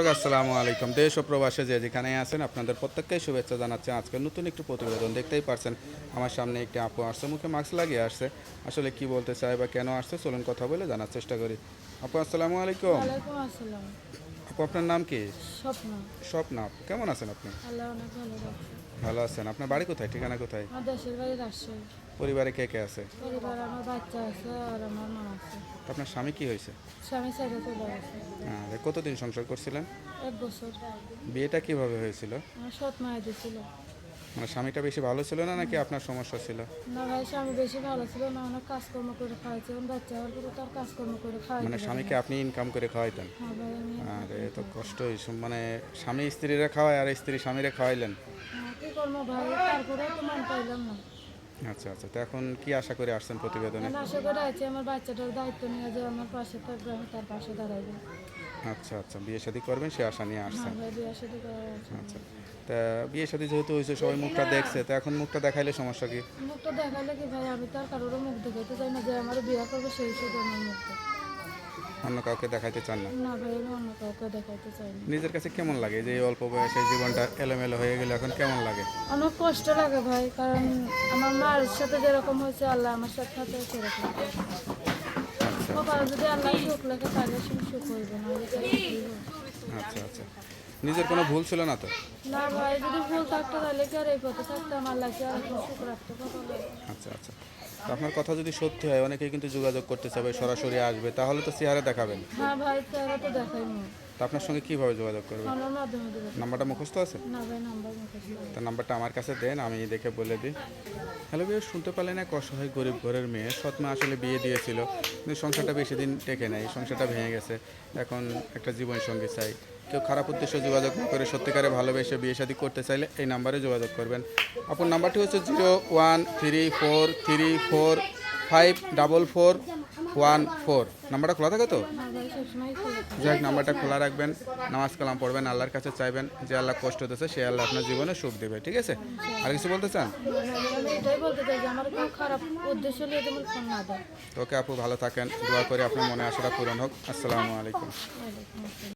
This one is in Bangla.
আসসালামু আলাইকুম। দেশ ও প্রবাসে যে যেখানে আছেন আপনাদের প্রত্যেককেই শুভেচ্ছা জানাচ্ছি। আজকে নতুন একটি প্রতিবেদন দেখতেই পারছেন আমার সামনে একটি আপু আসছে, মুখে মাস্ক লাগিয়ে আসছে। আসলে কি বলতে চায় বা কেন আসছে চলুন কথা বলে জানার চেষ্টা করি। আপু আসসালামু আলাইকুম। ওয়ালাইকুম আসসালাম। আপু আপনার নাম কি? স্বপ্ন। স্বপ্না আপু, কেমন আছেন আপনি? আল্লাহ অনেক ভালো রাখছে। ভালো আছেন? আপনার বাড়ি কোথায়, ঠিকানা কোথায়? আমার দেশের বাড়ি রাজশাহী। পরিবারে কে কে আছে? পরিবার আমার বাচ্চা আছে আর আমার মা আছে। তো আপনার স্বামী কি হয়েছে? স্বামী ছেড়ে চলে গেছে। আর কতদিন সংসার করছিলেন? 1 বছর। বিয়েটা কিভাবে হয়েছিল? আমার সৎ মায়ের দিছিল। মানে স্বামীটা বেশি ভালো ছিল না নাকি আপনার সমস্যা ছিল? না ভাই, স্বামী বেশি ভালো ছিল না, অনেক কাজকর্ম করে খাওয়াইছে। এখন বাচ্চা হওয়ার পরে তার কাজকর্ম করে খাওয়াইতে মানে পারি স্বামীকে না। আপনি ইনকাম করে খাওয়াইতেন? হ্যাঁ ভাই, আমি আর এ তো কষ্টই, মানে স্বামী স্ত্রীরা খাওয়ায় আর স্ত্রী স্বামীরা খাওয়াইলেন। কি করবো ভাই, তারপরেও তো মান পাইলাম না। আচ্ছা আচ্ছা, তো এখন কি আশা করে আসছেন প্রতিবেদনে? আমি আশা করে আছি আমার বাচ্চাটার দায়িত্ব নিয়ে যে আমার পাশে থাকবে, আমি তার পাশে দাঁড়াইবো। আচ্ছা আচ্ছা, বিয়ে শাদী করবেন সে আশা নিয়ে হ্যাঁ আসছেন। ভাই, বিয়ে সাথে করা আছে। আচ্ছা, তা বিয়ে শাদী যেহেতু হয়েছে সবাই মুখটা দেখছে, তো এখন মুখটা দেখাইলে সমস্যা কি? মুখটা দেখালে কি ভাই, আমি তো আর কারোরও মুখ দেখাইতে চাই না, যে আমার বিয়ে করবে সেই শুধু আমার মুখটা। অন্য কাউকে দেখাইতে চান না? না ভাই, আমি অন্য কাউকে দেখাইতে চাই না। নিজের কাছে কেমন লাগে যে এই অল্প বয়সে জীবনটা এলোমেলো হয়ে গেলে এখন কেমন লাগে? অনেক কষ্ট লাগে ভাই, কারণ আমার মার সাথে যেরকম হয়েছে আল্লাহ আমার সাথে সেরকম করবে। আচ্ছা কপালে যদি আল্লাহ সুখ লেখে তাহলে সে সুখ হইবে, না হলে তার সুখ হইবে না। আচ্ছা আচ্ছা, নিজের কোনো ভুল ছিল না তো? না ভাই, যদি ভুল থাকতো তাহলে কি আর এই পথে থাকতাম? আল্লাহ কি আর এখন সুখ রাখতে কপালে? আচ্ছা আচ্ছা, তো আপনার কথা যদি সত্যি হয় অনেকেই কিন্তু যোগাযোগ করতে চাবে, সরাসরি আসবে, তাহলে তো চেহারা দেখাবেন। হ্যাঁ ভাই, চেহারা তো দেখাই না। তো আপনার সঙ্গে কীভাবে যোগাযোগ করবে? ফোনের মাধ্যমে দেবে। নাম্বারটা মুখস্থ আছে? না ভাই, নাম্বার মুখস্থ নেই। তার নাম্বারটা আমার কাছে দেন, আমি দেখে বলে দিই। হ্যালো বিয়ে, শুনতে পারলেন এক অসহায় গরিব ঘরের মেয়ে, সৎ মা আসলে বিয়ে দিয়েছিল কিন্তু সংসারটা বেশি দিন টেকে নেয়, সংসারটা ভেঙে গেছে। এখন একটা জীবন সঙ্গী চাই। কেউ খারাপ উদ্দেশ্যে যোগাযোগ না করে সত্যিকারে ভালোবেসে বিয়ে শাদী করতে চাইলে এই নাম্বারে যোগাযোগ করবেন। আপনার নাম্বারটি হচ্ছে 0134345414। নাম্বারটা খোলা থাকে তো? হ্যাঁ ভাই, সবসময় খোলা থাকে। যাই হোক, নাম্বারটা খোলা রাখবেন, নামাজ কালাম পড়বেন, আল্লাহর কাছে চাইবেন যে আল্লাহ কষ্ট দিতেছে সে আল্লাহ আপনার জীবনে সুখ দেবে, ঠিক আছে? আর কিছু বলতে চান? আমি এটাই বলতে চাই যে আমার কেউ খারাপ উদ্দেশ্য নিয়ে যেমন ফোন না দেয়। তো ওকে আপু, ভালো থাকেন, দোয়া করে আপনার মনে আশাটা পূরণ হোক। আসসালামু আলাইকুম। ওয়ালাইকুম আসসালাম।